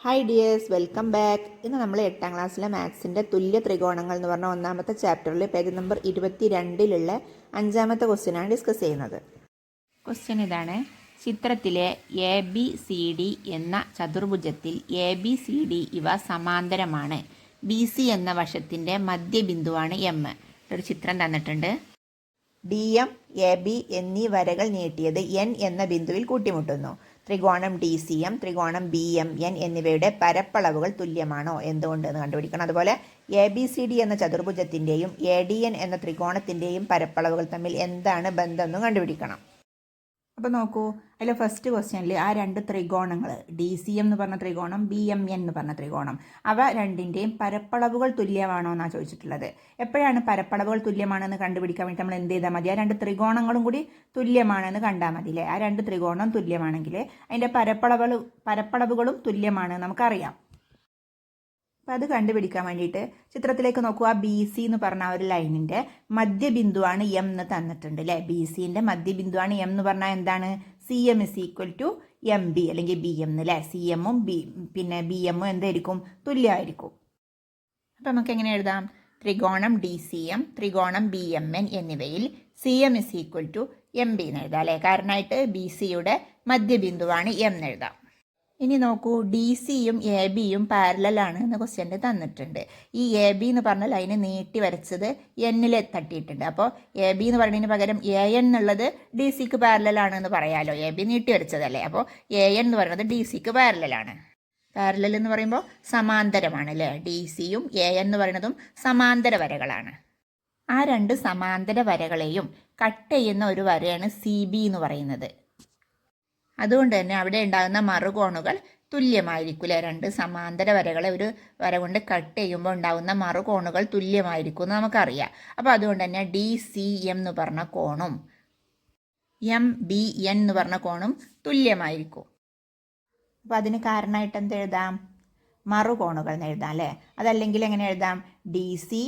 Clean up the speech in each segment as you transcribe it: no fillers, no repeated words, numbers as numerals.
Hi dears, welcome back. ഇന്ന് നമ്മൾ 8ാം ക്ലാസ്സിലെ മാത്സിൻ്റെ തുല്യ ത്രികോണങ്ങൾ എന്ന് പറഞ്ഞ 1ാമത്തെ ചാപ്റ്ററിൽ പേജ് നമ്പർ 22-ലുള്ള 5ാമത്തെ ക്വസ്റ്റ്യനാണ് ഡിസ്കസ് ചെയ്യുന്നത്. ക്വസ്റ്റ്യൻ ഇതാണ്: ചിത്രത്തിലെ എ ബി സി ഡി എന്ന ചതുർഭുജത്തിൽ എ ബി സി ഡി ഇവ സമാന്തരമാണ്. ബി സി എന്ന വശത്തിൻ്റെ മധ്യബിന്ദുവാണ് എം. ഒരു ചിത്രം തന്നിട്ടുണ്ട്. ഡി എം, എ ബി എന്നീ വരകൾ നീട്ടിയത് എൻ എന്ന ബിന്ദുവിൽ കൂട്ടിമുട്ടുന്നു. ത്രികോണം ഡി സി എം, ത്രികോണം ബി എം എൻ എന്നിവയുടെ പരപ്പളവുകൾ തുല്യമാണോ, എന്തുകൊണ്ടെന്ന് കണ്ടുപിടിക്കണം. അതുപോലെ എ ബി സി ഡി എന്ന ചതുർഭുജത്തിൻ്റെയും എ ഡി എൻ എന്ന ത്രികോണത്തിൻ്റെയും പരപ്പളവുകൾ തമ്മിൽ എന്താണ് ബന്ധമെന്നും കണ്ടുപിടിക്കണം. അപ്പോൾ നോക്കൂ, അതിൽ ഫസ്റ്റ് ക്വസ്റ്റ്യനിൽ ആ രണ്ട് ത്രികോണങ്ങൾ ഡി സി എം എന്ന് പറഞ്ഞ ത്രികോണം, ബി എം എൻ എന്ന് പറഞ്ഞ ത്രികോണം, അവ രണ്ടിൻ്റെയും പരപ്പളവുകൾ തുല്യമാണോ എന്നാണ് ചോദിച്ചിട്ടുള്ളത്. എപ്പോഴാണ് പരപ്പളവുകൾ തുല്യമാണെന്ന് കണ്ടുപിടിക്കാൻ വേണ്ടി നമ്മൾ എന്ത് ചെയ്താൽ മതി? ആ രണ്ട് ത്രികോണങ്ങളും കൂടി തുല്യമാണെന്ന് കണ്ടാൽ മതി അല്ലേ? ആ രണ്ട് ത്രികോണം തുല്യമാണെങ്കിൽ അതിൻ്റെ പരപ്പളവുകളും തുല്യമാണ് നമുക്കറിയാം. അപ്പം അത് കണ്ടുപിടിക്കാൻ വേണ്ടിയിട്ട് ചിത്രത്തിലേക്ക് നോക്കുക. ബി സി എന്ന് പറഞ്ഞ ഒരു ലൈനിൻ്റെ മധ്യബിന്ദുവാണ് എം എന്ന് തന്നിട്ടുണ്ട് അല്ലേ? ബി സിൻ്റെ മധ്യബിന്ദുവാണ് എം എന്ന് പറഞ്ഞാൽ എന്താണ്? C M is equal to M B അല്ലെങ്കിൽ ബി എം അല്ലേ? സി എമ്മും ബി എമ്മും എന്തായിരിക്കും? തുല്യമായിരിക്കും. അപ്പം നമുക്ക് എങ്ങനെ എഴുതാം? ത്രികോണം ഡി സി എം, ത്രികോണം ബി എം എൻ എന്നിവയിൽ C M is equal to M B എന്ന് എഴുതാം അല്ലേ? കാരണമായിട്ട് ബി സിയുടെ മധ്യബിന്ദുവാണ് എം എന്ന് എഴുതാം. ഇനി നോക്കൂ, ഡി സിയും എ ബിയും പാരലലാണ് എന്ന് ക്വസ്റ്റ്യനിൽ തന്നിട്ടുണ്ട്. ഈ എ ബി എന്ന് പറഞ്ഞ ലൈന് നീട്ടി വരച്ചത് എന്നിൽ തട്ടിയിട്ടുണ്ട്. അപ്പോൾ എ ബി എന്ന് പറയുന്നതിന് പകരം എ എൻ എന്നുള്ളത് ഡി സിക്ക് പാരലാണ് എന്ന് പറയാമല്ലോ. എ ബി നീട്ടി വരച്ചതല്ലേ? അപ്പോൾ എ എൻ എന്ന് പറയുന്നത് ഡി സിക്ക് പാരലാണ്. പാരലൽ എന്ന് പറയുമ്പോൾ സമാന്തരമാണ് അല്ലേ? ഡി സിയും എ എൻ എന്ന് പറയുന്നതും സമാന്തര വരകളാണ്. ആ രണ്ട് സമാന്തര വരകളെയും കട്ട് ചെയ്യുന്ന ഒരു വരയാണ് സി ബി എന്ന് പറയുന്നത്. അതുകൊണ്ട് തന്നെ അവിടെ ഉണ്ടാകുന്ന മറുകോണുകൾ തുല്യമായിരിക്കും അല്ലേ? രണ്ട് സമാന്തര വരകളെ ഒരു വര കൊണ്ട് കട്ട് ചെയ്യുമ്പോൾ ഉണ്ടാകുന്ന മറുകോണുകൾ തുല്യമായിരിക്കും എന്ന് നമുക്കറിയാം. അപ്പോൾ അതുകൊണ്ട് തന്നെ ഡി സി എം എന്ന് പറഞ്ഞ കോണും എം ബി എൻ എന്ന് പറഞ്ഞ കോണും തുല്യമായിരിക്കും. അപ്പോൾ അതിന് കാരണമായിട്ട് എന്ത് എഴുതാം? മറുകോണുകൾ എന്ന് എഴുതാം അല്ലേ? അതല്ലെങ്കിൽ എങ്ങനെ എഴുതാം? ഡി സി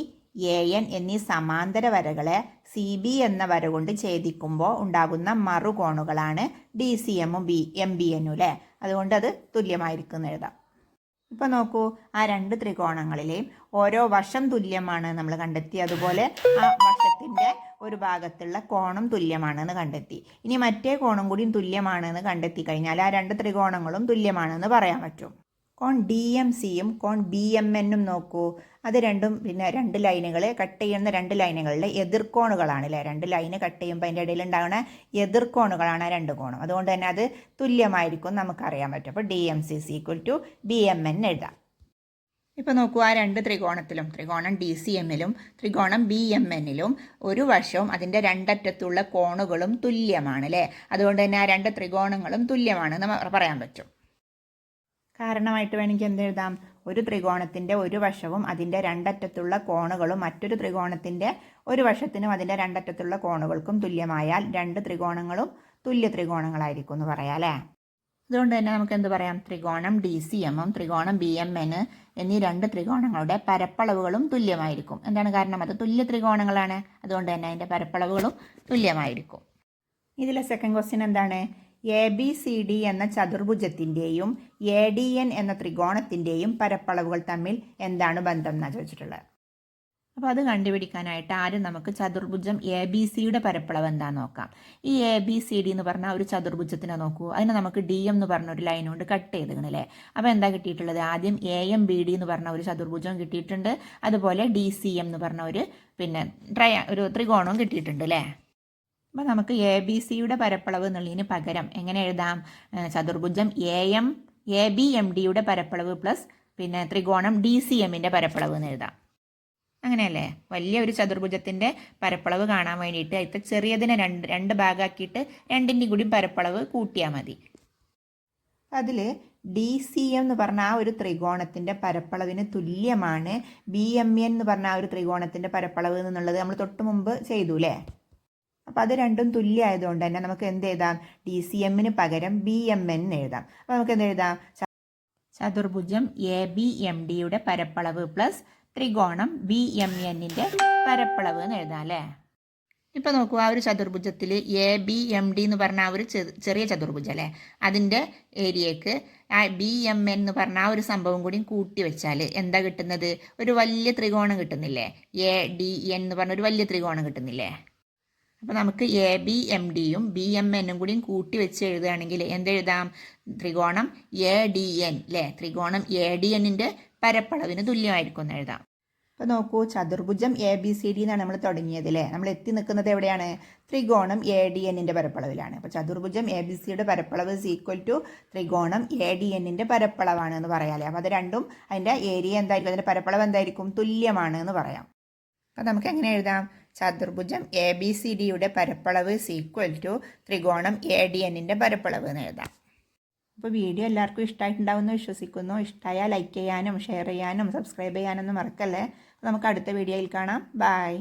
എ എൻ എന്നീ സമാന്തര വരകളെ സി ബി എന്ന വര കൊണ്ട് ഛേദിക്കുമ്പോൾ ഉണ്ടാകുന്ന മറുകോണുകളാണ് ഡി സി എമ്മും എം ബി എന്നും അല്ലേ? അതുകൊണ്ട് അത് തുല്യമായിരിക്കും എന്ന് എഴുതാം. ഇപ്പോൾ നോക്കൂ, ആ രണ്ട് ത്രികോണങ്ങളിലെയും ഓരോ വശം തുല്യമാണ് നമ്മൾ കണ്ടെത്തി. അതുപോലെ ആ വശത്തിൻ്റെ ഒരു ഭാഗത്തുള്ള കോണും തുല്യമാണെന്ന് കണ്ടെത്തി. ഇനി മറ്റേ കോണും കൂടിയും തുല്യമാണെന്ന് കണ്ടെത്തി കഴിഞ്ഞാൽ ആ രണ്ട് ത്രികോണങ്ങളും തുല്യമാണെന്ന് പറയാൻ പറ്റും. കോൺ ഡി എം സിയും കോൺ ബി എം എന്നും നോക്കൂ, അത് രണ്ടും രണ്ട് ലൈനുകൾ കട്ട് ചെയ്യുന്ന രണ്ട് ലൈനുകളുടെ എതിർക്കോണുകളാണ് അല്ലേ? രണ്ട് ലൈന് കട്ട് ചെയ്യുമ്പോൾ അതിൻ്റെ ഇടയിൽ ഉണ്ടാകുന്ന എതിർക്കോണുകളാണ് ആ രണ്ട് കോണും. അതുകൊണ്ട് തന്നെ അത് തുല്യമായിരിക്കും നമുക്കറിയാൻ പറ്റും. അപ്പോൾ D M C is equal to B M N എഴുതാം. ഇപ്പോൾ നോക്കൂ, ആ രണ്ട് ത്രികോണത്തിലും, ത്രികോണം ഡി സി എമ്മിലും ത്രികോണം ബി എം എന്നിലും ഒരു വശവും അതിൻ്റെ രണ്ടറ്റത്തുള്ള കോണുകളും തുല്യമാണ് അല്ലേ? അതുകൊണ്ട് തന്നെ ആ രണ്ട് ത്രികോണങ്ങളും തുല്യമാണെന്ന് പറയാൻ പറ്റും. കാരണമായിട്ട് വേണമെങ്കിൽ എന്തെഴുതാം? ഒരു ത്രികോണത്തിൻ്റെ ഒരു വശവും അതിൻ്റെ രണ്ടറ്റത്തുള്ള കോണുകളും മറ്റൊരു ത്രികോണത്തിൻ്റെ ഒരു വശത്തിനും അതിൻ്റെ രണ്ടറ്റത്തുള്ള കോണുകൾക്കും തുല്യമായാൽ രണ്ട് ത്രികോണങ്ങളും തുല്യ ത്രികോണങ്ങളായിരിക്കും എന്ന് പറയാം അല്ലേ? അതുകൊണ്ട് തന്നെ നമുക്ക് എന്ത് പറയാം? ത്രികോണം ഡി സി എമ്മും ത്രികോണം ബി എം എൻ എന്നീ രണ്ട് ത്രികോണങ്ങളുടെ പരപ്പളവുകളും തുല്യമായിരിക്കും. എന്താണ് കാരണം? അത് തുല്യ ത്രികോണങ്ങളാണ്. അതുകൊണ്ട് തന്നെ അതിൻ്റെ പരപ്പളവുകളും തുല്യമായിരിക്കും. ഇതിലെ സെക്കൻഡ് ക്വസ്റ്റ്യൻ എന്താണ്? എ ബി സി ഡി എന്ന ചതുർഭുജത്തിൻ്റെയും എ ഡി എൻ എന്ന ത്രികോണത്തിൻ്റെയും പരപ്പളവുകൾ തമ്മിൽ എന്താണ് ബന്ധം എന്നാണ് ചോദിച്ചിട്ടുള്ളത്. അപ്പോൾ അത് കണ്ടുപിടിക്കാനായിട്ട് ആദ്യം നമുക്ക് ചതുർഭുജം എ ബി സിയുടെ പരപ്പളവ് എന്താണെന്ന് നോക്കാം. ഈ എ ബി സി ഡി എന്ന് പറഞ്ഞാൽ ഒരു ചതുർഭുജത്തിനെ നോക്കൂ. അതിനെ നമുക്ക് ഡി എം എന്ന് പറഞ്ഞ ഒരു ലൈൻ കൊണ്ട് കട്ട് ചെയ്തിരിക്കണല്ലേ? അപ്പോൾ എന്താ കിട്ടിയിട്ടുള്ളത്? ആദ്യം എ എം ബി ഡി എന്ന് പറഞ്ഞ ഒരു ചതുർഭുജം കിട്ടിയിട്ടുണ്ട്. അതുപോലെ ഡി സി എം എന്ന് പറഞ്ഞ ഒരു ത്രികോണവും കിട്ടിയിട്ടുണ്ട് അല്ലേ? അപ്പോൾ നമുക്ക് എ ബി സിയുടെ പരപ്പളവ് എന്നുള്ളതിന് പകരം എങ്ങനെ എഴുതാം? ചതുർഭുജം എ ബി എം ഡിയുടെ പരപ്പളവ് പ്ലസ് ത്രികോണം ഡി സി എമ്മിൻ്റെ പരപ്പളവ് എന്ന് എഴുതാം. അങ്ങനെയല്ലേ? വലിയ ഒരു ചതുർഭുജത്തിൻ്റെ പരപ്പളവ് കാണാൻ വേണ്ടിയിട്ട് അതിൽ ചെറിയതിനെ രണ്ട് ഭാഗമാക്കിയിട്ട് രണ്ടിൻ്റെയും കൂടി പരപ്പളവ് കൂട്ടിയാൽ മതി. അതിൽ ഡി സി എം എന്ന് പറഞ്ഞ ആ ഒരു ത്രികോണത്തിൻ്റെ പരപ്പളവിന് തുല്യമാണ് ബി എം എൻ എന്ന് പറഞ്ഞ ആ ഒരു ത്രികോണത്തിൻ്റെ പരപ്പളവ് എന്നുള്ളത് നമ്മൾ തൊട്ട് മുമ്പ് ചെയ്തു അല്ലേ? അപ്പോൾ അത് രണ്ടും തുല്യമായതുകൊണ്ട് തന്നെ നമുക്ക് എന്ത് എഴുതാം? ഡി സി എമ്മിന് പകരം ബി എം എൻ എഴുതാം. അപ്പോൾ നമുക്ക് എന്ത് എഴുതാം? ചതുർഭുജം എ ബി എം ഡിയുടെ പരപ്പളവ് പ്ലസ് ത്രികോണം ബി എം എന്നിൻ്റെ പരപ്പളവ് എന്ന് എഴുതാം അല്ലേ? ഇപ്പോൾ നോക്കൂ, ആ ഒരു ചതുർഭുജത്തിൽ എ ബി എം ഡി എന്ന് പറഞ്ഞ ആ ഒരു ചെറിയ ചതുർഭുജം അല്ലേ, അതിൻ്റെ ഏരിയക്ക് ആ ബി എം എൻ എന്ന് പറഞ്ഞ ആ ഒരു സംഭവം കൂടി കൂട്ടി വെച്ചാൽ എന്താ കിട്ടുന്നത്? ഒരു വലിയ ത്രികോണം കിട്ടുന്നില്ലേ? എ ഡി എൻ എന്ന് പറഞ്ഞ ഒരു വലിയ ത്രികോണം കിട്ടുന്നില്ലേ? അപ്പോൾ നമുക്ക് എ ബി എം ഡിയും ബി എം എന്നും കൂടിയും കൂട്ടി വെച്ച് എഴുതുകയാണെങ്കിൽ എന്തെഴുതാം? ത്രികോണം എ ഡി എൻ അല്ലേ? ത്രികോണം എ ഡി എന്നിൻ്റെ പരപ്പളവിന് തുല്യമായിരിക്കും എന്ന് എഴുതാം. അപ്പോൾ നോക്കൂ, ചതുർഭുജം എ ബി സി ഡി എന്നാണ് നമ്മൾ തുടങ്ങിയത് അല്ലേ? നമ്മൾ എത്തി നിൽക്കുന്നത് എവിടെയാണ്? ത്രികോണം എ ഡി എന്നിൻ്റെ പരപ്പളവിലാണ്. അപ്പോൾ ചതുർഭുജം എ ബി സിയുടെ പരപ്പളവ് ഈസ് ഈക്വൽ ടു ത്രികോണം എ ഡി എന്നിൻ്റെ പരപ്പളവാണ് എന്ന് പറയാമല്ലേ? അപ്പോൾ അത് രണ്ടും അതിൻ്റെ ഏരിയ എന്തായിരിക്കും, അതിൻ്റെ പരപ്പളവ് എന്തായിരിക്കും? തുല്യമാണ് എന്ന് പറയാം. അപ്പോൾ നമുക്ക് എങ്ങനെ എഴുതാം? ചതുർഭുജം എ ബി സി ഡിയുടെ പരപ്പളവ് ഈസ് ഈക്വൽ ടു ത്രികോണം എ ഡി എന്നിൻ്റെ പരപ്പളവ് എന്ന് എഴുതാം. അപ്പോൾ വീഡിയോ എല്ലാവർക്കും ഇഷ്ടമായിട്ടുണ്ടാവുമെന്ന് വിശ്വസിക്കുന്നു. ഇഷ്ടമായാൽ ലൈക്ക് ചെയ്യാനും ഷെയർ ചെയ്യാനും സബ്സ്ക്രൈബ് ചെയ്യാനൊന്നും മറക്കല്ലേ. നമുക്ക് അടുത്ത വീഡിയോയിൽ കാണാം. ബൈ.